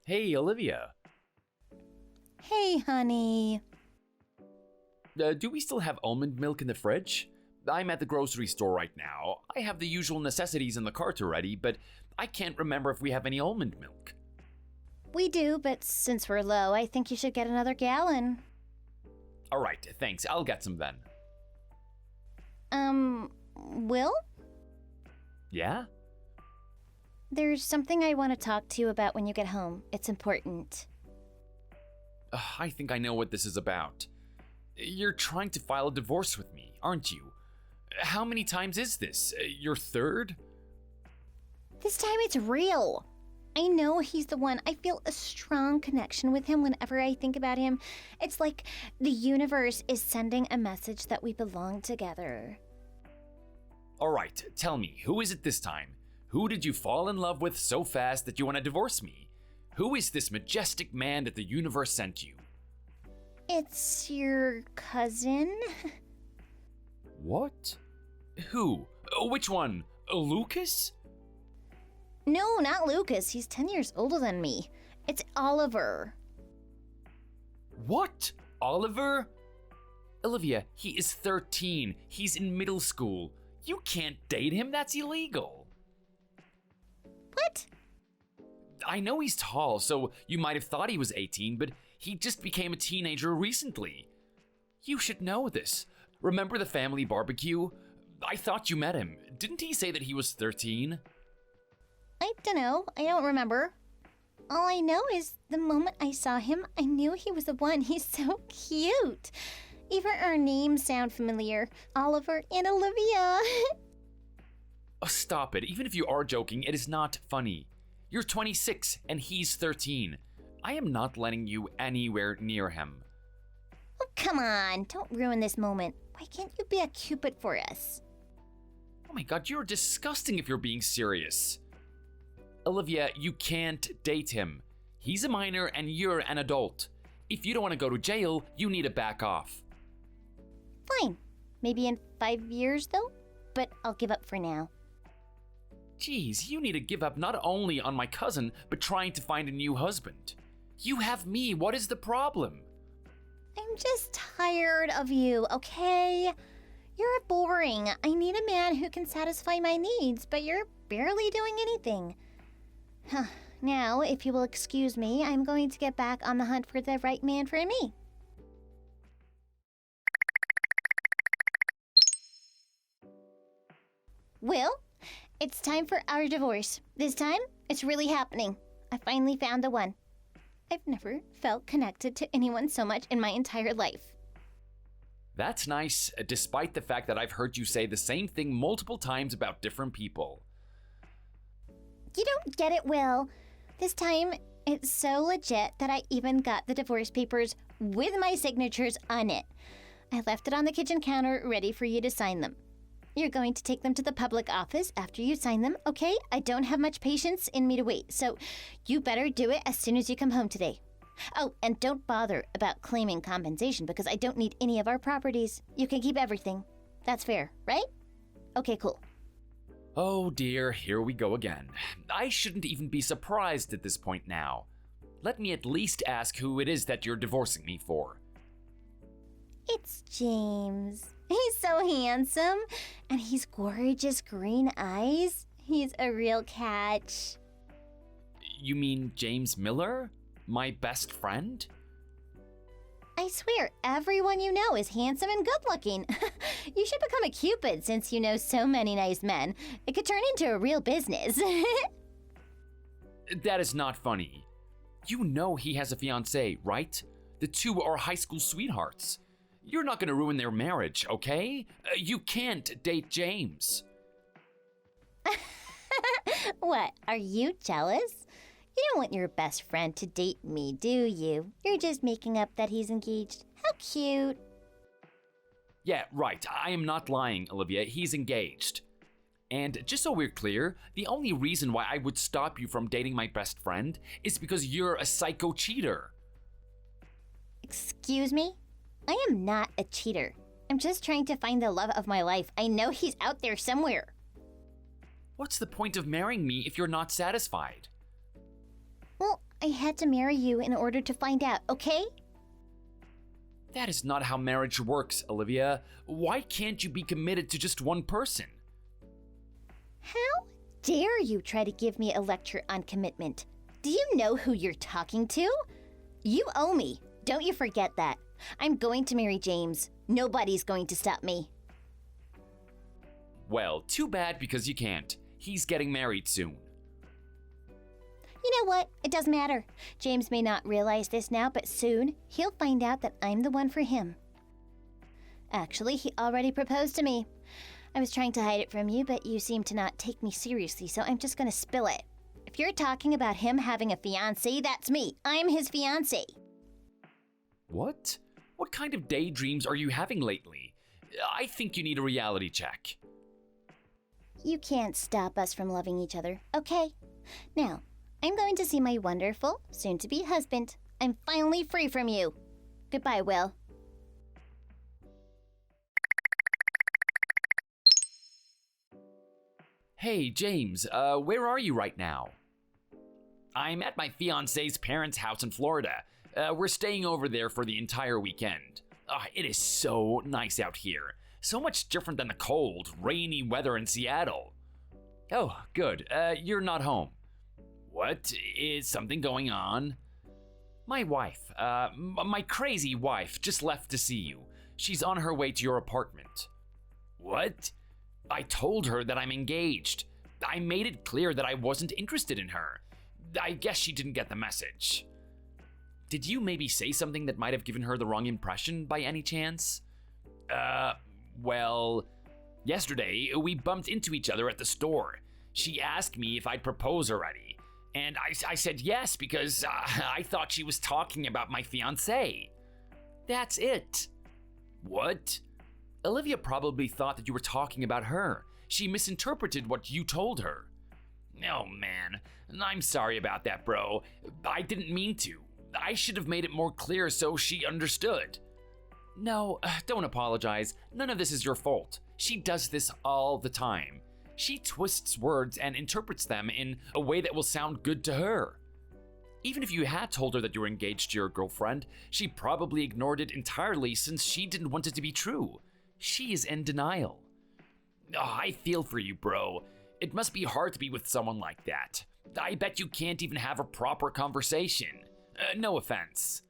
Hey, Olivia. Hey, honey. Do we still have almond milk in the fridge? I'm at the grocery store right now. I have the usual necessities in the cart already, but I can't remember if we have any almond milk. We do, but since we're low, I think you should get another gallon. All right, thanks. I'll get some then. Will? Yeah? There's something I want to talk to you about when you get home. It's important. I think I know what this is about. You're trying to file a divorce with me, aren't you? How many times is this? Your third? This time it's real. I know he's the one. I feel a strong connection with him whenever I think about him. It's like the universe is sending a message that we belong together. All right, tell me, who is it this time? Who did you fall in love with so fast that you want to divorce me? Who is this majestic man that the universe sent you? It's your cousin? What? Who? Which one? Lucas? No, not Lucas. He's 10 years older than me. It's Oliver. What? Oliver? Olivia, he is 13. He's in middle school. You can't date him, that's illegal. What? I know he's tall, so you might have thought he was 18, but he just became a teenager recently. You should know this. Remember the family barbecue? I thought you met him. Didn't he say that he was 13? I don't know. I don't remember. All I know is the moment I saw him, I knew he was the one. He's so cute. Even our names sound familiar. Oliver and Olivia. Oh, stop it. Even if you are joking, it is not funny. You're 26 and he's 13. I am not letting you anywhere near him. Oh, come on. Don't ruin this moment. Why can't you be a cupid for us? Oh my god, you're disgusting if you're being serious. Olivia, you can't date him. He's a minor and you're an adult. If you don't want to go to jail, you need to back off. Fine. Maybe in 5 years, though? But I'll give up for now. Jeez, you need to give up not only on my cousin, but trying to find a new husband. You have me. What is the problem? I'm just tired of you, okay? You're boring. I need a man who can satisfy my needs, but you're barely doing anything. Now, if you will excuse me, I'm going to get back on the hunt for the right man for me. Will, it's time for our divorce. This time, it's really happening. I finally found the one. I've never felt connected to anyone so much in my entire life. That's nice, despite the fact that I've heard you say the same thing multiple times about different people. You don't get it, Will. This time, it's so legit that I even got the divorce papers with my signatures on it. I left it on the kitchen counter ready for you to sign them. You're going to take them to the public office after you sign them, okay? I don't have much patience in me to wait, so you better do it as soon as you come home today. Oh, and don't bother about claiming compensation because I don't need any of our properties. You can keep everything. That's fair, right? Okay, cool. Oh dear, here we go again. I shouldn't even be surprised at this point now. Let me at least ask who it is that you're divorcing me for. It's James. He's so handsome, and he's gorgeous green eyes. He's a real catch. You mean James Miller? My best friend? I swear, everyone you know is handsome and good-looking. You should become a Cupid since you know so many nice men. It could turn into a real business. That is not funny. You know he has a fiancée, right? The two are high school sweethearts. You're not gonna ruin their marriage, okay? You can't date James. What, are you jealous? You don't want your best friend to date me, do you? You're just making up that he's engaged. How cute. Yeah, right. I am not lying, Olivia. He's engaged. And just so we're clear, the only reason why I would stop you from dating my best friend is because you're a psycho cheater. Excuse me? I am not a cheater. I'm just trying to find the love of my life. I know he's out there somewhere. What's the point of marrying me if you're not satisfied? Well, I had to marry you in order to find out, okay? That is not how marriage works, Olivia. Why can't you be committed to just one person? How dare you try to give me a lecture on commitment? Do you know who you're talking to? You owe me. Don't you forget that. I'm going to marry James. Nobody's going to stop me. Well, too bad because you can't. He's getting married soon. You know what? It doesn't matter. James may not realize this now, but soon he'll find out that I'm the one for him. Actually, he already proposed to me. I was trying to hide it from you, but you seem to not take me seriously, so I'm just going to spill it. If you're talking about him having a fiancé, that's me. I'm his fiancé. What? What kind of daydreams are you having lately? I think you need a reality check. You can't stop us from loving each other, okay? Now, I'm going to see my wonderful, soon-to-be husband. I'm finally free from you. Goodbye, Will. Hey, James, where are you right now? I'm at my fiancé's parents' house in Florida. We're staying over there for the entire weekend. It is so nice out here. So much different than the cold, rainy weather in Seattle. Oh, good. You're not home. What? Is something going on? My wife, my crazy wife, just left to see you. She's on her way to your apartment. What? I told her that I'm engaged. I made it clear that I wasn't interested in her. I guess she didn't get the message. Did you maybe say something that might have given her the wrong impression by any chance? Well, yesterday we bumped into each other at the store. She asked me if I'd propose already, and I said yes because I thought she was talking about my fiancé. That's it. What? Olivia probably thought that you were talking about her. She misinterpreted what you told her. Oh man, I'm sorry about that, bro. I didn't mean to. I should have made it more clear so she understood. No, don't apologize. None of this is your fault. She does this all the time. She twists words and interprets them in a way that will sound good to her. Even if you had told her that you were engaged to your girlfriend, she probably ignored it entirely since she didn't want it to be true. She is in denial. I feel for you, bro. It must be hard to be with someone like that. I bet you can't even have a proper conversation. No offense.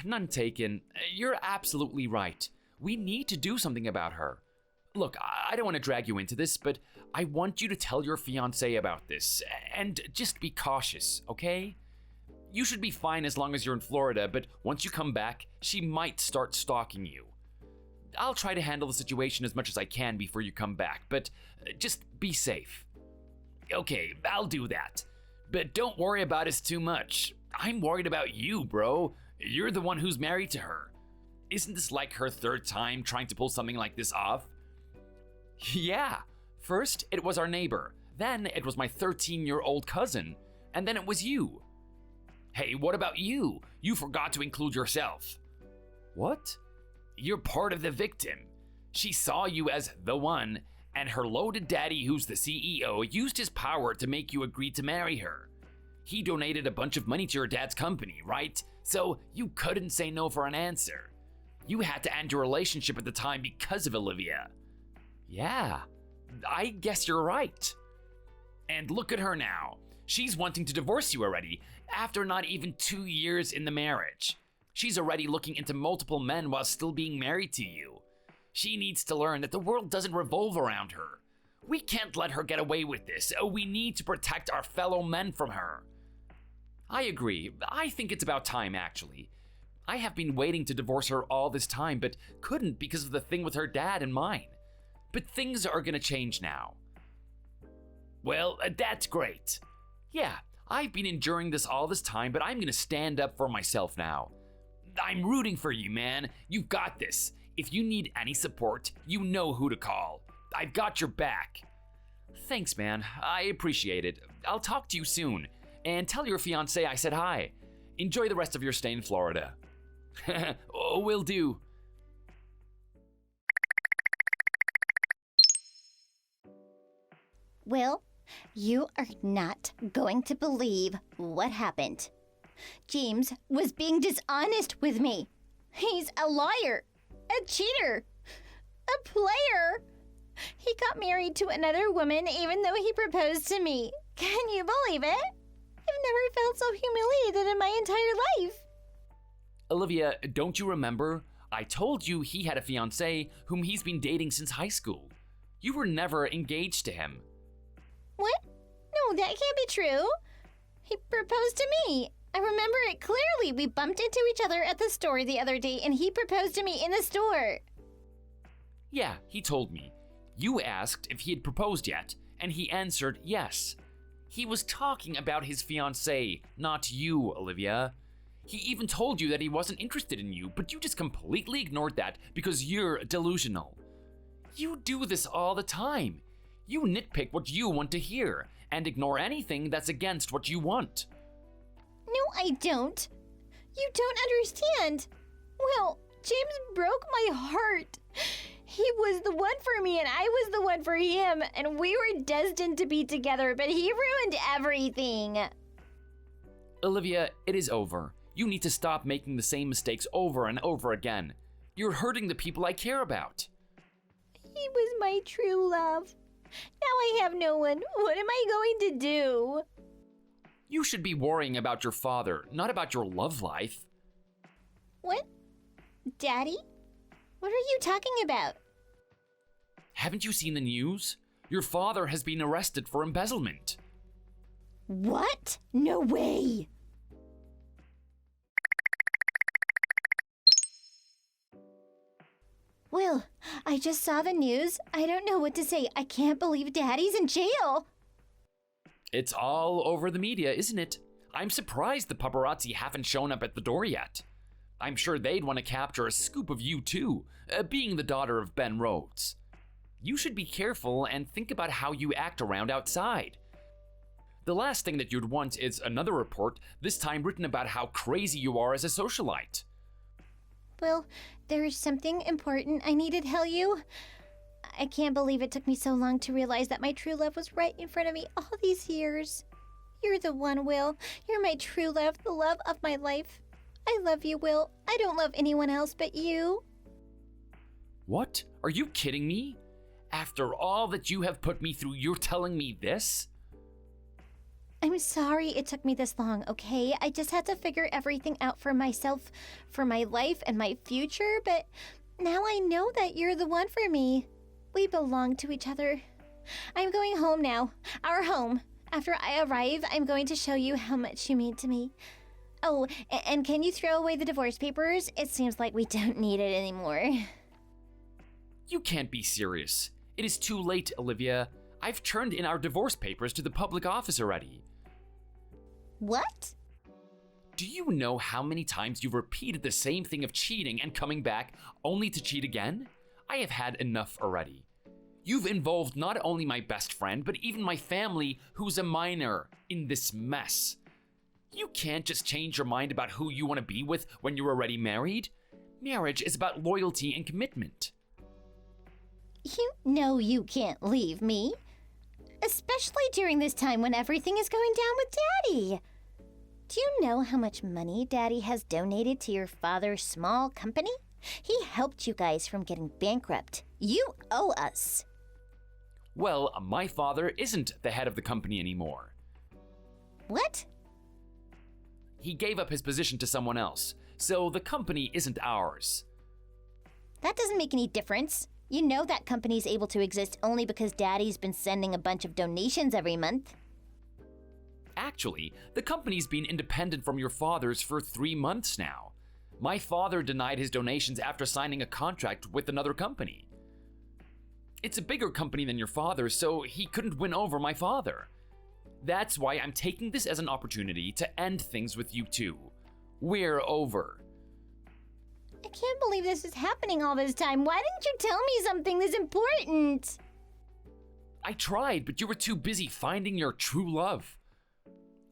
None taken. You're absolutely right. We need to do something about her. Look, I don't want to drag you into this, but I want you to tell your fiancé about this, and just be cautious, okay? You should be fine as long as you're in Florida, but once you come back, she might start stalking you. I'll try to handle the situation as much as I can before you come back, but just be safe. Okay, I'll do that. But don't worry about us too much. I'm worried about you, bro. You're the one who's married to her. Isn't this like her third time trying to pull something like this off? Yeah. First, it was our neighbor. Then it was my 13-year-old cousin. And then it was you. Hey, what about you? You forgot to include yourself. What? You're part of the victim. She saw you as the one, and her loaded daddy, who's the CEO, used his power to make you agree to marry her. He donated a bunch of money to your dad's company, right? So you couldn't say no for an answer. You had to end your relationship at the time because of Olivia. Yeah, I guess you're right. And look at her now. She's wanting to divorce you already, after not even 2 years in the marriage. She's already looking into multiple men while still being married to you. She needs to learn that the world doesn't revolve around her. We can't let her get away with this. We need to protect our fellow men from her. I agree. I think it's about time, actually. I have been waiting to divorce her all this time, but couldn't because of the thing with her dad and mine. But things are gonna change now. Well, that's great. Yeah, I've been enduring this all this time, but I'm gonna stand up for myself now. I'm rooting for you, man. You've got this. If you need any support, you know who to call. I've got your back. Thanks, man. I appreciate it. I'll talk to you soon. And tell your fiancé I said hi. Enjoy the rest of your stay in Florida. Oh, will do. Will, you are not going to believe what happened. James was being dishonest with me. He's a liar, a cheater, a player. He got married to another woman even though he proposed to me. Can you believe it? I've never felt so humiliated in my entire life. Olivia, don't you remember? I told you he had a fiancée whom he's been dating since high school. You were never engaged to him. What? No, that can't be true. He proposed to me. I remember it clearly. We bumped into each other at the store the other day and he proposed to me in the store. Yeah, he told me. You asked if he had proposed yet, and he answered yes. He was talking about his fiancée, not you, Olivia. He even told you that he wasn't interested in you, but you just completely ignored that because you're delusional. You do this all the time. You nitpick what you want to hear and ignore anything that's against what you want. No, I don't. You don't understand. Well, James broke my heart. He was the one for me and I was the one for him, and we were destined to be together, but he ruined everything. Olivia, it is over. You need to stop making the same mistakes over and over again. You're hurting the people I care about. He was my true love. Now I have no one. What am I going to do? You should be worrying about your father, not about your love life. What? Daddy? What are you talking about? Haven't you seen the news? Your father has been arrested for embezzlement. What? No way! Will, I just saw the news. I don't know what to say. I can't believe Daddy's in jail. It's all over the media, isn't it? I'm surprised the paparazzi haven't shown up at the door yet. I'm sure they'd want to capture a scoop of you too, being the daughter of Ben Rhodes. You should be careful and think about how you act around outside. The last thing that you'd want is another report, this time written about how crazy you are as a socialite. Will, there is something important I need to tell you. I can't believe it took me so long to realize that my true love was right in front of me all these years. You're the one, Will. You're my true love, the love of my life. I love you, Will. I don't love anyone else but you. What? Are you kidding me? After all that you have put me through, you're telling me this? I'm sorry it took me this long, okay? I just had to figure everything out for myself, for my life and my future, but now I know that you're the one for me. We belong to each other. I'm going home now. Our home. After I arrive, I'm going to show you how much you mean to me. Oh, and can you throw away the divorce papers? It seems like we don't need it anymore. You can't be serious. It is too late, Olivia. I've turned in our divorce papers to the public office already. What? Do you know how many times you've repeated the same thing of cheating and coming back only to cheat again? I have had enough already. You've involved not only my best friend, but even my family, who's a minor, in this mess. You can't just change your mind about who you want to be with when you're already married. Marriage is about loyalty and commitment. You know you can't leave me. Especially during this time when everything is going down with Daddy. Do you know how much money Daddy has donated to your father's small company? He helped you guys from getting bankrupt. You owe us. Well, my father isn't the head of the company anymore. What? He gave up his position to someone else, so the company isn't ours. That doesn't make any difference. You know that company's able to exist only because Daddy's been sending a bunch of donations every month. Actually, the company's been independent from your father's for 3 months now. My father denied his donations after signing a contract with another company. It's a bigger company than your father's, so he couldn't win over my father. That's why I'm taking this as an opportunity to end things with you two. We're over. I can't believe this is happening all this time. Why didn't you tell me something this important? I tried, but you were too busy finding your true love.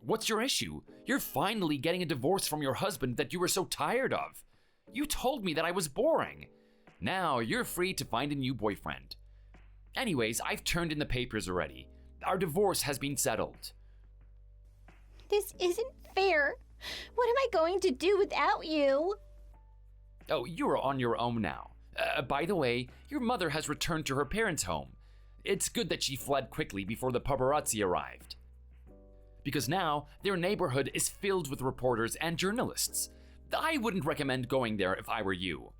What's your issue? You're finally getting a divorce from your husband that you were so tired of. You told me that I was boring. Now you're free to find a new boyfriend. Anyways, I've turned in the papers already. Our divorce has been settled. This isn't fair. What am I going to do without you? Oh, you're on your own now. By the way, your mother has returned to her parents' home. It's good that she fled quickly before the paparazzi arrived. Because now, their neighborhood is filled with reporters and journalists. I wouldn't recommend going there if I were you.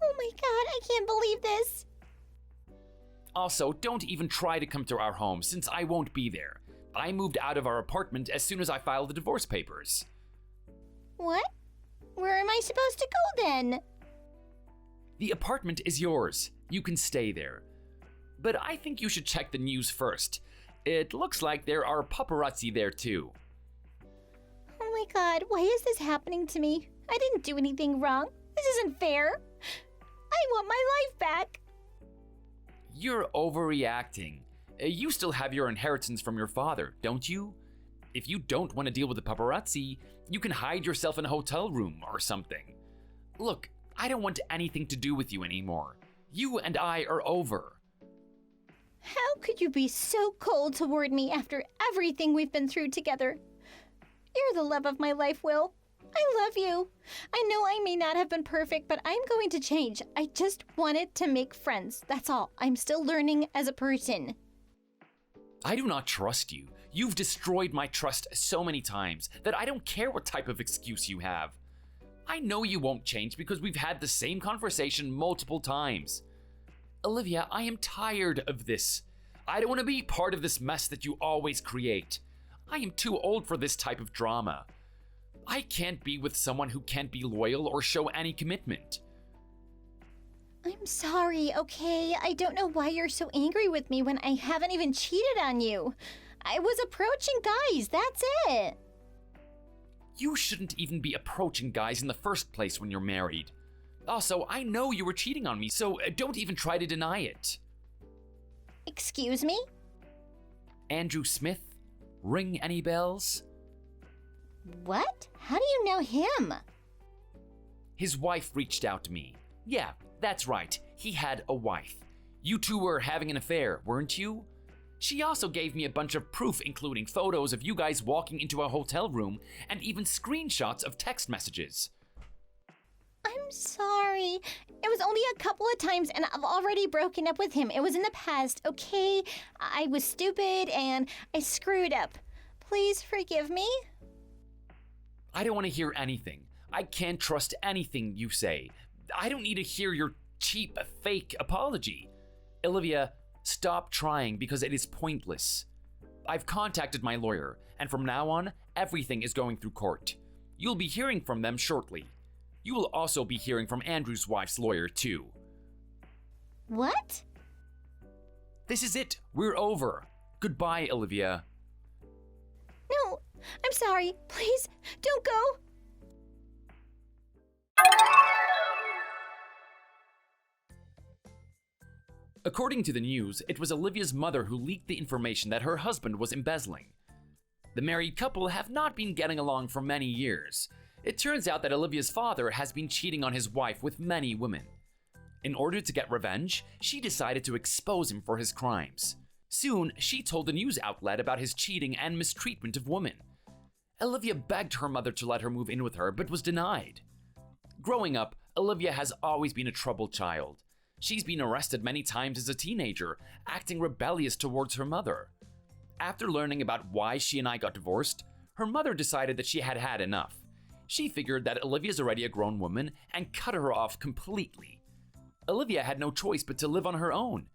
Oh my god, I can't believe this. Also, don't even try to come to our home since I won't be there. I moved out of our apartment as soon as I filed the divorce papers. What? Where am I supposed to go then? The apartment is yours. You can stay there. But I think you should check the news first. It looks like there are paparazzi there too. Oh my god, why is this happening to me? I didn't do anything wrong. This isn't fair. I want my life back. You're overreacting. You still have your inheritance from your father, don't you? If you don't want to deal with the paparazzi, you can hide yourself in a hotel room or something. Look, I don't want anything to do with you anymore. You and I are over. How could you be so cold toward me after everything we've been through together? You're the love of my life, Will. I love you. I know I may not have been perfect, but I'm going to change. I just wanted to make friends. That's all. I'm still learning as a person. I do not trust you. You've destroyed my trust so many times that I don't care what type of excuse you have. I know you won't change because we've had the same conversation multiple times. Olivia, I am tired of this. I don't want to be part of this mess that you always create. I am too old for this type of drama. I can't be with someone who can't be loyal or show any commitment. I'm sorry, okay? I don't know why you're so angry with me when I haven't even cheated on you. I was approaching guys, that's it. You shouldn't even be approaching guys in the first place when you're married. Also, I know you were cheating on me, so don't even try to deny it. Excuse me? Andrew Smith? Ring any bells? What? How do you know him? His wife reached out to me. Yeah, that's right. He had a wife. You two were having an affair, weren't you? She also gave me a bunch of proof, including photos of you guys walking into a hotel room and even screenshots of text messages. I'm sorry. It was only a couple of times and I've already broken up with him. It was in the past, okay? I was stupid and I screwed up. Please forgive me. I don't want to hear anything. I can't trust anything you say. I don't need to hear your cheap, fake apology. Olivia, stop trying because it is pointless. I've contacted my lawyer, and from now on, everything is going through court. You'll be hearing from them shortly. You will also be hearing from Andrew's wife's lawyer, too. What? This is it. We're over. Goodbye, Olivia. No, I'm sorry. Please, don't go. According to the news, it was Olivia's mother who leaked the information that her husband was embezzling. The married couple have not been getting along for many years. It turns out that Olivia's father has been cheating on his wife with many women. In order to get revenge, she decided to expose him for his crimes. Soon, she told a news outlet about his cheating and mistreatment of women. Olivia begged her mother to let her move in with her, but was denied. Growing up, Olivia has always been a troubled child. She's been arrested many times as a teenager, acting rebellious towards her mother. After learning about why she and I got divorced, her mother decided that she had had enough. She figured that Olivia's already a grown woman and cut her off completely. Olivia had no choice but to live on her own.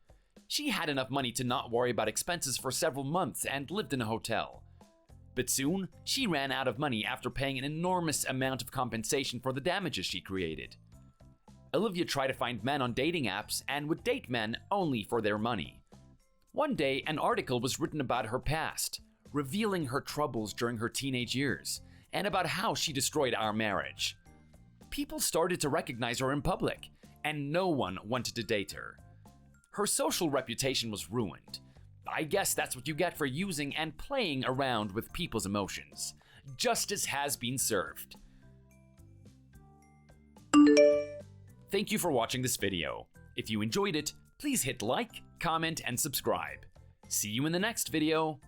She had enough money to not worry about expenses for several months and lived in a hotel. But soon, she ran out of money after paying an enormous amount of compensation for the damages she created. Olivia tried to find men on dating apps and would date men only for their money. One day, an article was written about her past, revealing her troubles during her teenage years, and about how she destroyed our marriage. People started to recognize her in public, and no one wanted to date her. Her social reputation was ruined. I guess that's what you get for using and playing around with people's emotions. Justice has been served. Thank you for watching this video. If you enjoyed it, please hit like, comment, and subscribe. See you in the next video.